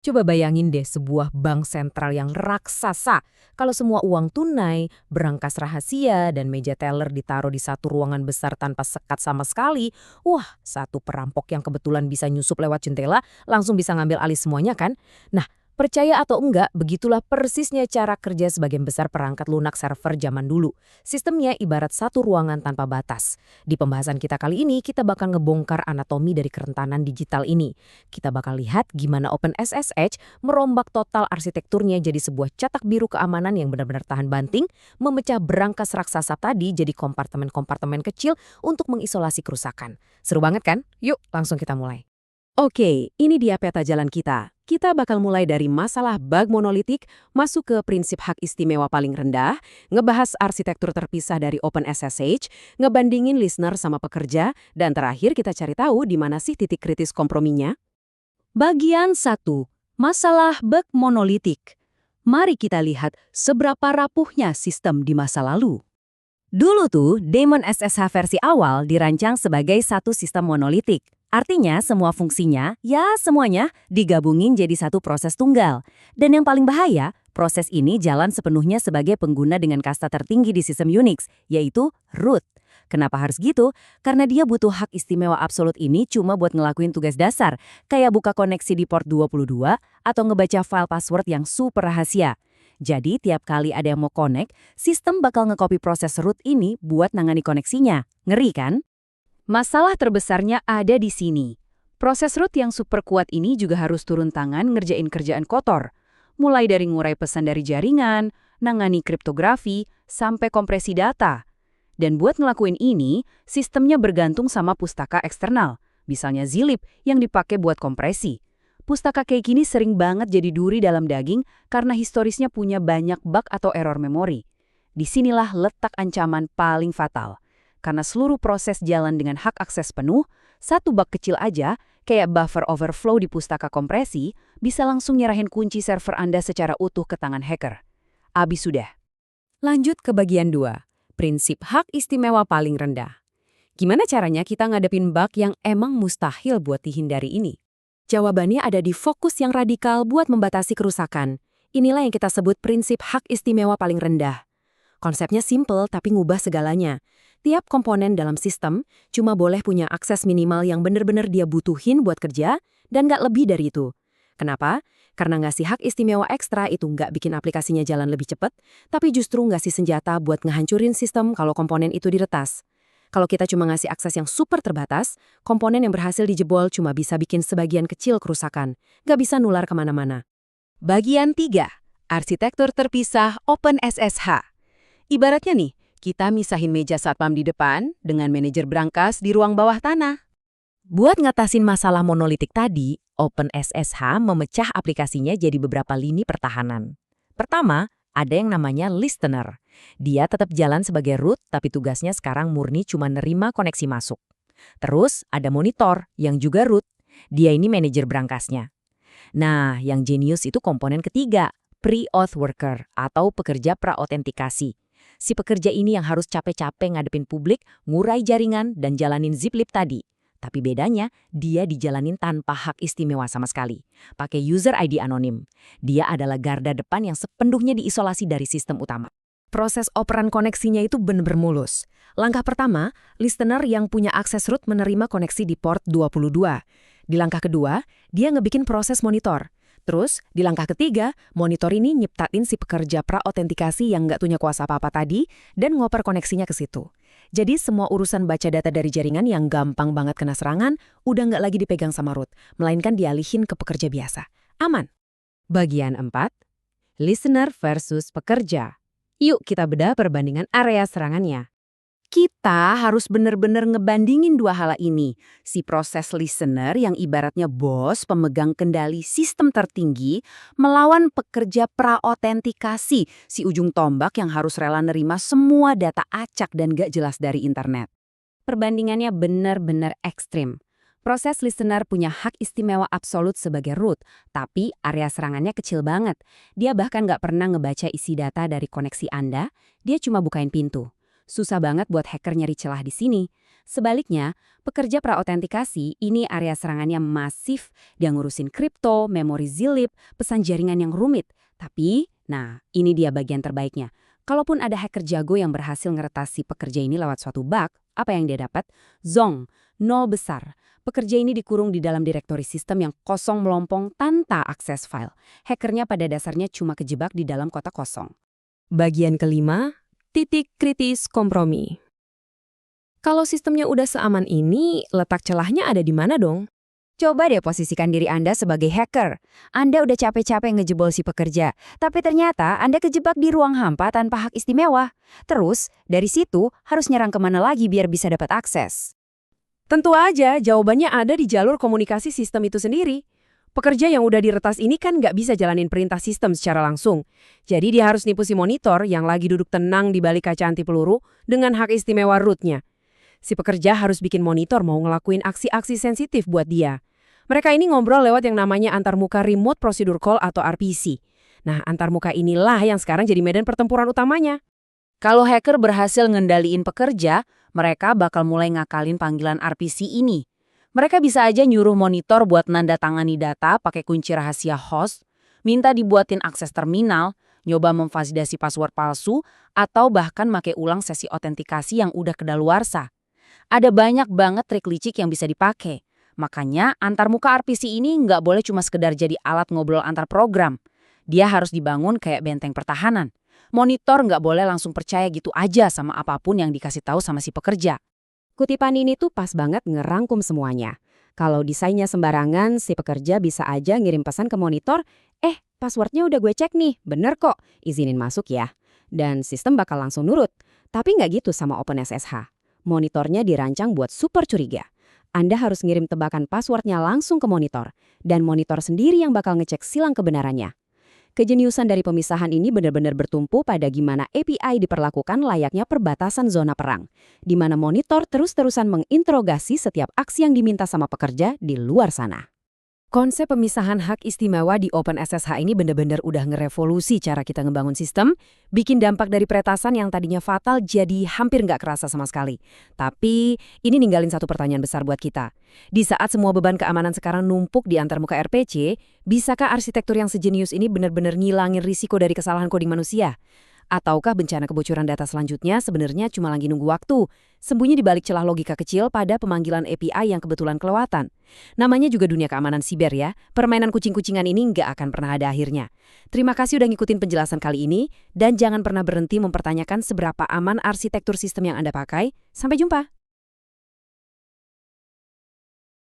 Coba bayangin deh sebuah bank sentral yang raksasa. Kalau semua uang tunai, berangkas rahasia, dan meja teller ditaruh di satu ruangan besar tanpa sekat sama sekali, wah, satu perampok yang kebetulan bisa nyusup lewat jendela langsung bisa ngambil alih semuanya kan? Nah, percaya atau enggak, begitulah persisnya cara kerja sebagian besar perangkat lunak server zaman dulu. Sistemnya ibarat satu ruangan tanpa batas. Di pembahasan kita kali ini, kita bakal ngebongkar anatomi dari kerentanan digital ini. Kita bakal lihat gimana OpenSSH merombak total arsitekturnya jadi sebuah cetak biru keamanan yang benar-benar tahan banting, memecah berangkas raksasa tadi jadi kompartemen-kompartemen kecil untuk mengisolasi kerusakan. Seru banget kan? Yuk, langsung kita mulai. Oke, ini dia peta jalan kita. Kita bakal mulai dari masalah bug monolitik, masuk ke prinsip hak istimewa paling rendah, ngebahas arsitektur terpisah dari OpenSSH, ngebandingin listener sama pekerja, dan terakhir kita cari tahu di mana sih titik kritis komprominya. Bagian 1. Masalah bug monolitik. Mari kita lihat seberapa rapuhnya sistem di masa lalu. Dulu tuh, Daemon SSH versi awal dirancang sebagai satu sistem monolitik. Artinya semua fungsinya, ya semuanya, digabungin jadi satu proses tunggal. Dan yang paling bahaya, proses ini jalan sepenuhnya sebagai pengguna dengan kasta tertinggi di sistem Unix, yaitu root. Kenapa harus gitu? Karena dia butuh hak istimewa absolut ini cuma buat ngelakuin tugas dasar, kayak buka koneksi di port 22 atau ngebaca file password yang super rahasia. Jadi tiap kali ada yang mau connect, sistem bakal nge-copy proses root ini buat nangani koneksinya. Ngeri kan? Masalah terbesarnya ada di sini. Proses root yang super kuat ini juga harus turun tangan ngerjain kerjaan kotor. Mulai dari ngurai pesan dari jaringan, nangani kriptografi, sampai kompresi data. Dan buat ngelakuin ini, sistemnya bergantung sama pustaka eksternal, misalnya zlib yang dipakai buat kompresi. Pustaka kayak gini sering banget jadi duri dalam daging karena historisnya punya banyak bug atau error memori. Disinilah letak ancaman paling fatal. Karena seluruh proses jalan dengan hak akses penuh, satu bug kecil aja, kayak buffer overflow di pustaka kompresi, bisa langsung nyerahin kunci server Anda secara utuh ke tangan hacker. Abis sudah. Lanjut ke bagian 2, prinsip hak istimewa paling rendah. Gimana caranya kita ngadepin bug yang emang mustahil buat dihindari ini? Jawabannya ada di fokus yang radikal buat membatasi kerusakan. Inilah yang kita sebut prinsip hak istimewa paling rendah. Konsepnya simple tapi ngubah segalanya. Tiap komponen dalam sistem cuma boleh punya akses minimal yang benar-benar dia butuhin buat kerja dan nggak lebih dari itu. Kenapa? Karena ngasih hak istimewa ekstra itu nggak bikin aplikasinya jalan lebih cepat, tapi justru ngasih senjata buat ngehancurin sistem kalau komponen itu diretas. Kalau kita cuma ngasih akses yang super terbatas, komponen yang berhasil dijebol cuma bisa bikin sebagian kecil kerusakan, nggak bisa nular kemana-mana. Bagian 3. Arsitektur terpisah OpenSSH. Ibaratnya nih, kita misahin meja satpam di depan dengan manajer berangkas di ruang bawah tanah. Buat ngatasin masalah monolitik tadi, OpenSSH memecah aplikasinya jadi beberapa lini pertahanan. Pertama, ada yang namanya listener. Dia tetap jalan sebagai root, tapi tugasnya sekarang murni cuma nerima koneksi masuk. Terus ada monitor, yang juga root. Dia ini manajer berangkasnya. Nah, yang jenius itu komponen ketiga, pre-auth worker atau pekerja pra-autentikasi. Si pekerja ini yang harus capek-capek ngadepin publik, ngurai jaringan, dan jalanin zlib tadi. Tapi bedanya, dia dijalanin tanpa hak istimewa sama sekali. Pakai user ID anonim. Dia adalah garda depan yang sepenuhnya diisolasi dari sistem utama. Proses operan koneksinya itu bener-bener mulus. Langkah pertama, listener yang punya akses root menerima koneksi di port 22. Di langkah kedua, dia ngebikin proses monitor. Terus, di langkah ketiga, monitor ini nyiptain si pekerja pra-autentikasi yang nggak punya kuasa apa-apa tadi dan ngoper koneksinya ke situ. Jadi semua urusan baca data dari jaringan yang gampang banget kena serangan udah nggak lagi dipegang sama root, melainkan dialihin ke pekerja biasa. Aman. Bagian 4. Listener versus pekerja. Yuk kita bedah perbandingan area serangannya. Kita harus benar-benar ngebandingin dua hal ini. Si proses listener yang ibaratnya bos pemegang kendali sistem tertinggi melawan pekerja pra-autentikasi, si ujung tombak yang harus rela nerima semua data acak dan gak jelas dari internet. Perbandingannya benar-benar ekstrim. Proses listener punya hak istimewa absolut sebagai root, tapi area serangannya kecil banget. Dia bahkan gak pernah ngebaca isi data dari koneksi Anda, dia cuma bukain pintu. Susah banget buat hacker nyari celah di sini. Sebaliknya, pekerja praautentikasi ini area serangannya masif. Dia ngurusin kripto, memori zilip, pesan jaringan yang rumit. Tapi, nah ini dia bagian terbaiknya. Kalaupun ada hacker jago yang berhasil ngeretasi pekerja ini lewat suatu bug, apa yang dia dapat? Zong, nol besar. Pekerja ini dikurung di dalam direktori sistem yang kosong melompong tanpa akses file. Hackernya pada dasarnya cuma kejebak di dalam kotak kosong. Bagian kelima, titik kritis kompromi. Kalau sistemnya udah seaman ini, letak celahnya ada di mana dong? Coba deh posisikan diri Anda sebagai hacker. Anda udah capek-capek ngejebol si pekerja, tapi ternyata Anda kejebak di ruang hampa tanpa hak istimewa. Terus, dari situ harus nyerang kemana lagi biar bisa dapat akses? Tentu aja jawabannya ada di jalur komunikasi sistem itu sendiri. Pekerja yang udah diretas ini kan nggak bisa jalanin perintah sistem secara langsung. Jadi dia harus nipu si monitor yang lagi duduk tenang di balik kaca anti peluru dengan hak istimewa rootnya. Si pekerja harus bikin monitor mau ngelakuin aksi-aksi sensitif buat dia. Mereka ini ngobrol lewat yang namanya antarmuka remote procedure call atau RPC. Nah, antarmuka inilah yang sekarang jadi medan pertempuran utamanya. Kalau hacker berhasil ngendaliin pekerja, mereka bakal mulai ngakalin panggilan RPC ini. Mereka bisa aja nyuruh monitor buat nanda tangani data pakai kunci rahasia host, minta dibuatin akses terminal, nyoba memfasilitasi password palsu, atau bahkan make ulang sesi autentikasi yang udah kedaluarsa. Ada banyak banget trik licik yang bisa dipakai. Makanya antarmuka RPC ini nggak boleh cuma sekedar jadi alat ngobrol antar program. Dia harus dibangun kayak benteng pertahanan. Monitor nggak boleh langsung percaya gitu aja sama apapun yang dikasih tahu sama si pekerja. Kutipan ini tuh pas banget ngerangkum semuanya. Kalau desainnya sembarangan, si pekerja bisa aja ngirim pesan ke monitor, passwordnya udah gue cek nih, bener kok, izinin masuk ya. Dan sistem bakal langsung nurut. Tapi nggak gitu sama OpenSSH. Monitornya dirancang buat super curiga. Anda harus ngirim tebakan passwordnya langsung ke monitor, dan monitor sendiri yang bakal ngecek silang kebenarannya. Kejeniusan dari pemisahan ini benar-benar bertumpu pada gimana API diperlakukan layaknya perbatasan zona perang, di mana monitor terus-terusan menginterogasi setiap aksi yang diminta sama pekerja di luar sana. Konsep pemisahan hak istimewa di OpenSSH ini benar-benar udah ngerevolusi cara kita ngebangun sistem, bikin dampak dari peretasan yang tadinya fatal jadi hampir nggak kerasa sama sekali. Tapi ini ninggalin satu pertanyaan besar buat kita. Di saat semua beban keamanan sekarang numpuk di antarmuka RPC, bisakah arsitektur yang sejenius ini benar-benar ngilangin risiko dari kesalahan coding manusia? Ataukah bencana kebocoran data selanjutnya sebenarnya cuma lagi nunggu waktu, sembunyi di balik celah logika kecil pada pemanggilan API yang kebetulan kelewatan? Namanya juga dunia keamanan siber ya, permainan kucing-kucingan ini nggak akan pernah ada akhirnya. Terima kasih udah ngikutin penjelasan kali ini, dan jangan pernah berhenti mempertanyakan seberapa aman arsitektur sistem yang Anda pakai. Sampai jumpa!